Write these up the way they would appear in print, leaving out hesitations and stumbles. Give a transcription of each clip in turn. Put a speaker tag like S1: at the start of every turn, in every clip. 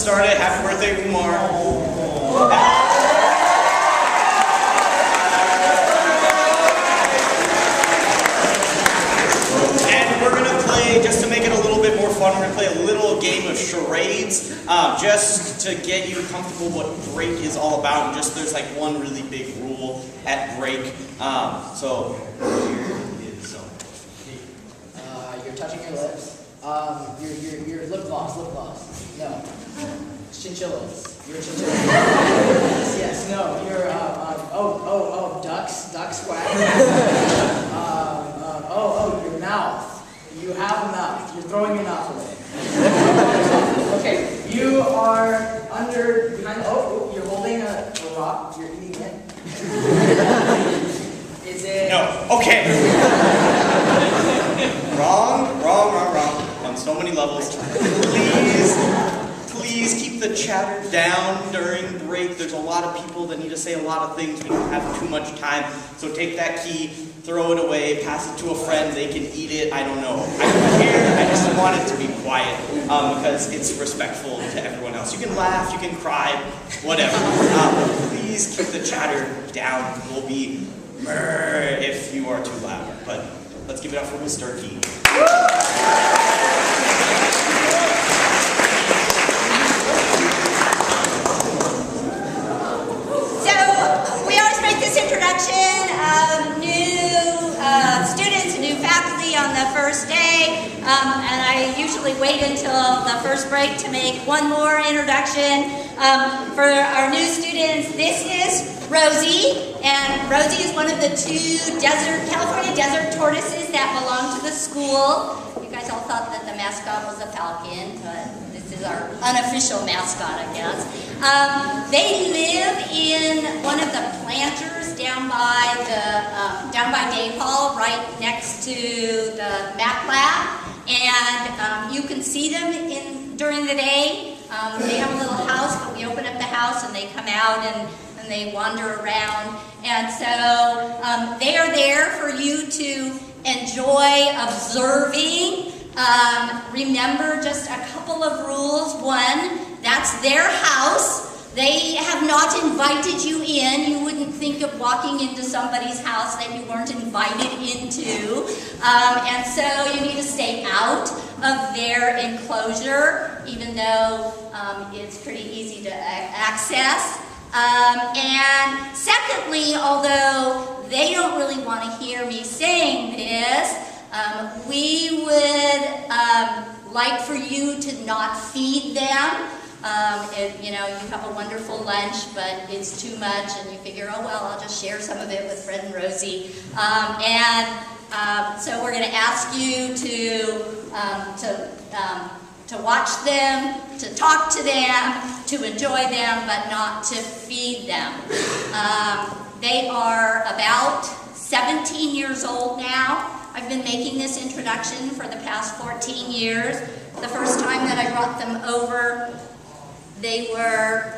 S1: start it. Happy birthday, Umar. And we're gonna play, just to make it a little bit more fun, we're gonna play a little game of charades, just to get you comfortable what break is all about. And just there's like one really big rule at break. So here is
S2: you're touching your lips. Your lip gloss. No. Chinchillas. You're chinchillas. yes. No. You're ducks quack. Your mouth. You have a mouth. You're throwing your mouth away. Okay. You are behind. You're holding a rock. You're eating it. Is it?
S1: No. Okay. Wrong. On so many levels. Please keep the chatter down during break. There's a lot of people that need to say a lot of things. We don't have too much time. So take that key, throw it away, pass it to a friend. They can eat it. I don't know. I'm here. I just want it to be quiet because it's respectful to everyone else. You can laugh, you can cry, whatever. Please keep the chatter down. We'll be if you are too loud. But let's give it up for Mr. Key.
S3: Introduction of new students and new faculty on the first day, and I usually wait until the first break to make one more introduction. For our new students, this is Rosie, and Rosie is one of the two California desert tortoises that belong to the school. You guys all thought that the mascot was a falcon, but this is our unofficial mascot, I guess. They live in one of the planters down by DePaul, right next to the Math Lab, and you can see them during the day. They have a little house, but we open up the house and they come out and they wander around, and so they are there for you to enjoy observing. Remember just a couple of rules. One, that's their house. They have not invited you in. You wouldn't think of walking into somebody's house that you weren't invited into. And so you need to stay out of their enclosure, even though it's pretty easy to access. And secondly, although they don't really want to hear me saying this, we would like for you to not feed them. You have a wonderful lunch, but it's too much, and you figure, oh well, I'll just share some of it with Fred and Rosie. So we're going to ask you to watch them, to talk to them, to enjoy them, but not to feed them. They are about 17 years old now. I've been making this introduction for the past 14 years. The first time that I brought them over, they were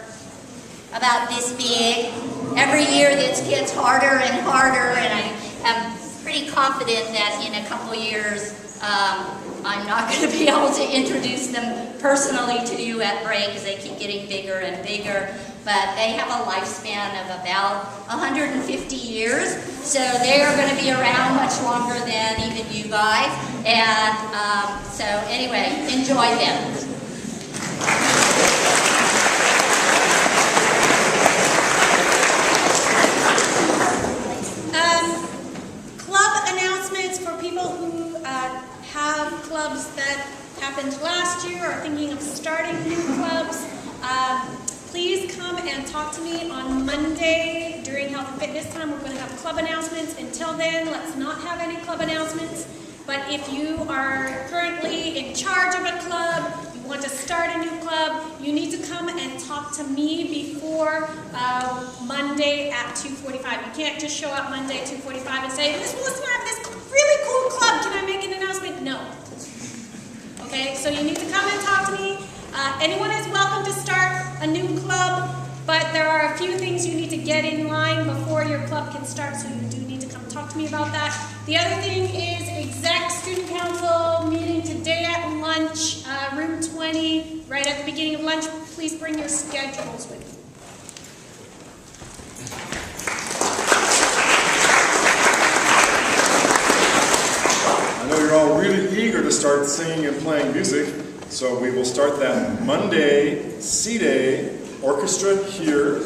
S3: about this big. Every year this gets harder and harder, and I am pretty confident that in a couple years I'm not going to be able to introduce them personally to you at break because they keep getting bigger and bigger. But they have a lifespan of about 150 years, so they are going to be around much longer than even you guys. And so anyway, enjoy them.
S4: Club announcements for people who have clubs that happened last year or are thinking of starting new clubs. Please come and talk to me on Monday during Health and Fitness time. We're going to have club announcements. Until then, let's not have any club announcements. But if you are currently in charge of a club, you want to start a new club, you need to come and talk to me before Monday at 2:45. You can't just show up Monday at 2:45 and say, listen, I have this really cool club. Can I make an announcement? No. Okay, so you need to come and talk to me. Anyone is welcome to start a new club, but there are a few things you need to get in line before your club can start, so you do need to come talk to me about that. The other thing is exec Student Council meeting today at lunch, room 20, right at the beginning of lunch. Please bring your schedules with you.
S5: I know you're all really eager to start singing and playing music, so we will start that Monday, C-Day, orchestra here,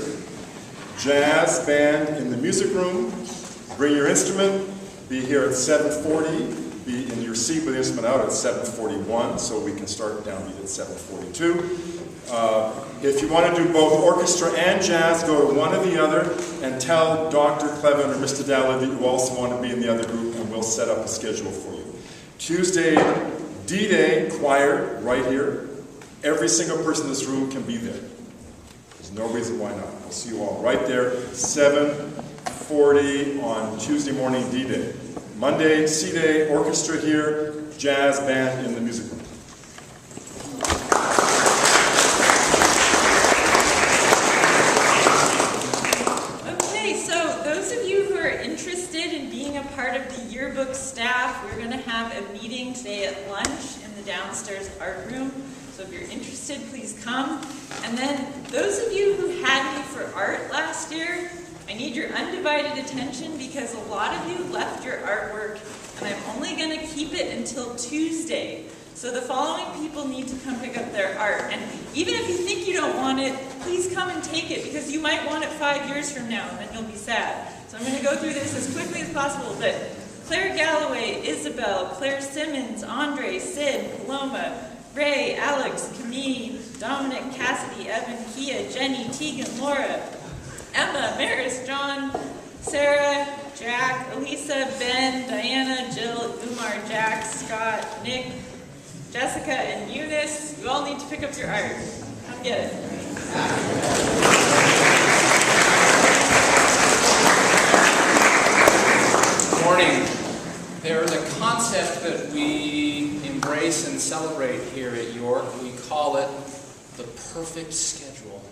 S5: jazz band in the music room. Bring your instrument, be here at 7:40, be in your seat with the instrument out at 7:41, so we can start downbeat at 7:42. If you want to do both orchestra and jazz, go to one or the other and tell Dr. Clevin or Mr. Dalley that you also want to be in the other group, and we'll set up a schedule for you. Tuesday, D-Day, choir, right here. Every single person in this room can be there. There's no reason why not. We'll see you all right there, 7:40 on Tuesday morning, D-Day. Monday, C-Day, orchestra here, jazz band in the music room.
S6: Okay, so those of you who are interested in being a part of the yearbook staff, we're going to have a meeting today at lunch in the downstairs art room. So if you're interested, please come. And then those of you who had me for art last year, I need your undivided attention because a lot of you left your artwork and I'm only going to keep it until Tuesday. So the following people need to come pick up their art. And even if you think you don't want it, please come and take it because you might want it 5 years from now and then you'll be sad. So I'm going to go through this as quickly as possible. But Claire Galloway, Isabel, Claire Simmons, Andre, Sid, Paloma, Ray, Alex, Camille, Dominic, Cassidy, Evan, Kia, Jenny, Tegan, Laura, Emma, Maris, John, Sarah, Jack, Elisa, Ben, Diana, Jill, Umar, Jack, Scott, Nick, Jessica, and Eunice. You all need to pick up your art. Come get it.
S7: Good morning. There is a concept that we embrace and celebrate here at York. We call it the perfect schedule.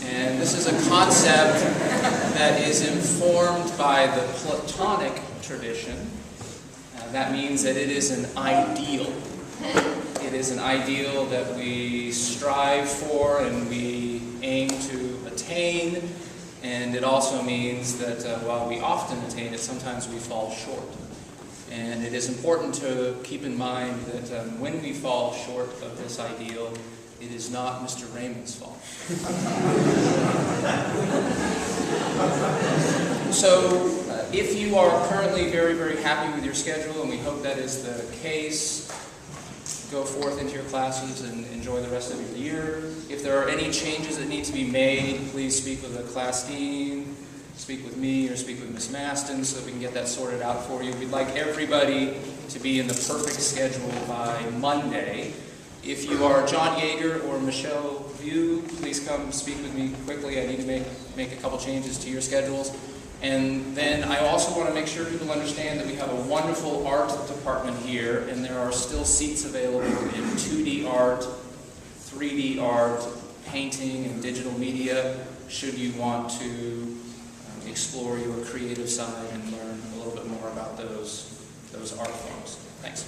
S7: And this is a concept that is informed by the Platonic tradition. That means that it is an ideal. It is an ideal that we strive for and we aim to attain. And it also means that while we often attain it, sometimes we fall short. And it is important to keep in mind that when we fall short of this ideal, it is not Mr. Raymond's fault. So, if you are currently very, very happy with your schedule, and we hope that is the case, go forth into your classes and enjoy the rest of your year. If there are any changes that need to be made, please speak with the class dean, speak with me, or speak with Ms. Maston so that we can get that sorted out for you. We'd like everybody to be in the perfect schedule by Monday. If you are John Yeager or Michelle View, please come speak with me quickly. I need to make a couple changes to your schedules. And then I also want to make sure people understand that we have a wonderful art department here, and there are still seats available in 2D art, 3D art, painting, and digital media, should you want to explore your creative side and learn a little bit more about those art forms. Thanks.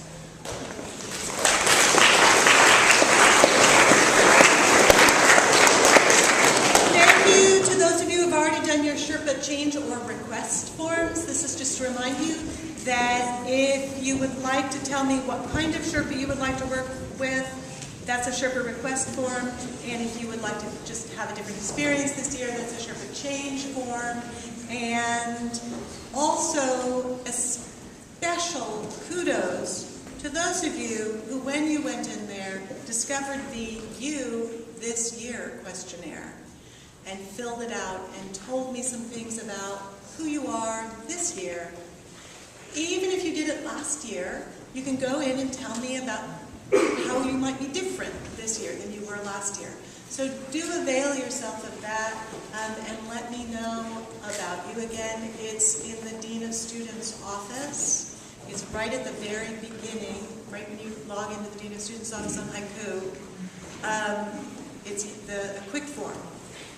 S8: Your Sherpa change or request forms. This is just to remind you that if you would like to tell me what kind of Sherpa you would like to work with, that's a Sherpa request form. And if you would like to just have a different experience this year, that's a Sherpa change form. And also a special kudos to those of you who, when you went in there, discovered the You This Year questionnaire and filled it out and told me some things about who you are this year. Even if you did it last year, you can go in and tell me about how you might be different this year than you were last year. So do avail yourself of that and let me know about you. Again, it's in the Dean of Students office. It's right at the very beginning, right when you log into the Dean of Students office on Haiku. It's a quick form.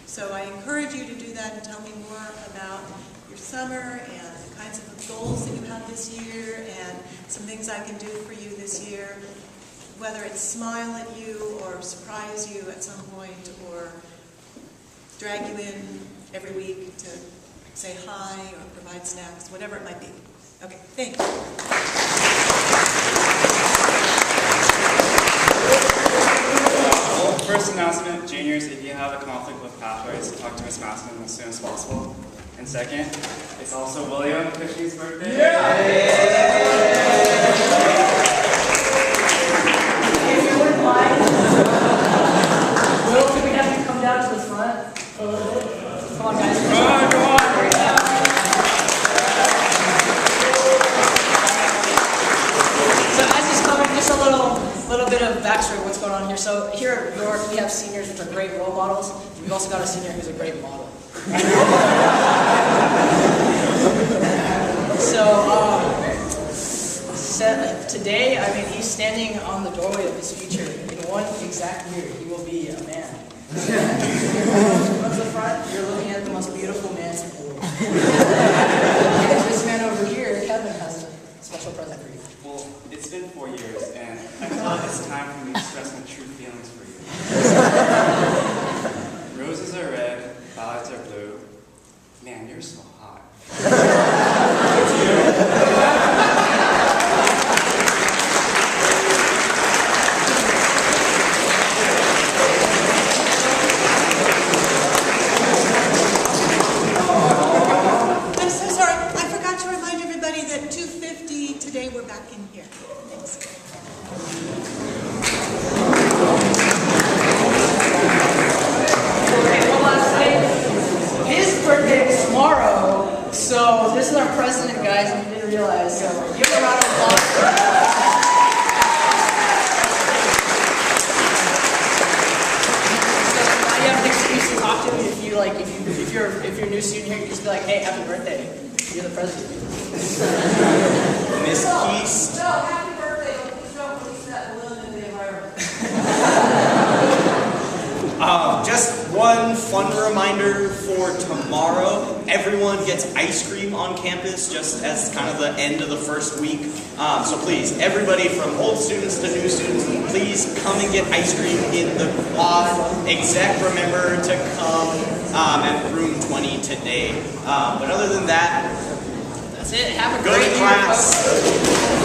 S8: So I encourage you to do that and tell me more about your summer and the kinds of goals goals that you have this year and some things I can do for you this year, whether it's smile at you or surprise you at some point or drag you in every week to say hi or provide snacks, whatever it might be. Okay, thanks.
S9: Well, first announcement, juniors, if you have a conflict with pathways, talk to Ms. Massman as soon as possible. And second, it's also William Cushing's birthday.
S2: If you wouldn't mind, Will, can we have you come down to the front a little bit? Come on, guys.
S9: Come on.
S2: So as he's coming, just a little bit of backstory of what's going on here. So here at York, we have seniors which are great role models. We've also got a senior who's a great model. Today, I mean, he's standing on the doorway of his future. In one exact year, he will be a man. Up the front, you're looking at the most beautiful man in the world. And this man over here, Kevin, has a special present for you.
S9: Well, it's been 4 years, and I thought it's time for me to express my true feelings for you. Roses are red, violets are blue. Man, you're so hot.
S8: I'm so sorry. I forgot to remind everybody that 2:50 today we're back in here. Thanks.
S2: Okay, one last thing. His birthday is tomorrow, so this is our president, guys, and you didn't realize. So give him a round of applause. So now you have an excuse to talk to him if you're a new student here, you just be like, hey, happy birthday. You're the president.
S1: Miss Keast.
S2: No, happy birthday. Please don't release that balloon into the environment.
S1: Just one fun reminder for tomorrow. Everyone gets ice cream on campus just as kind of the end of the first week. So please, everybody from old students to new students, please come and get ice cream in the quad. Exec, remember to come at room 20 today. But other than that,
S2: That's it. Have a
S1: go
S2: great
S1: to
S2: year,
S1: class.
S2: folks.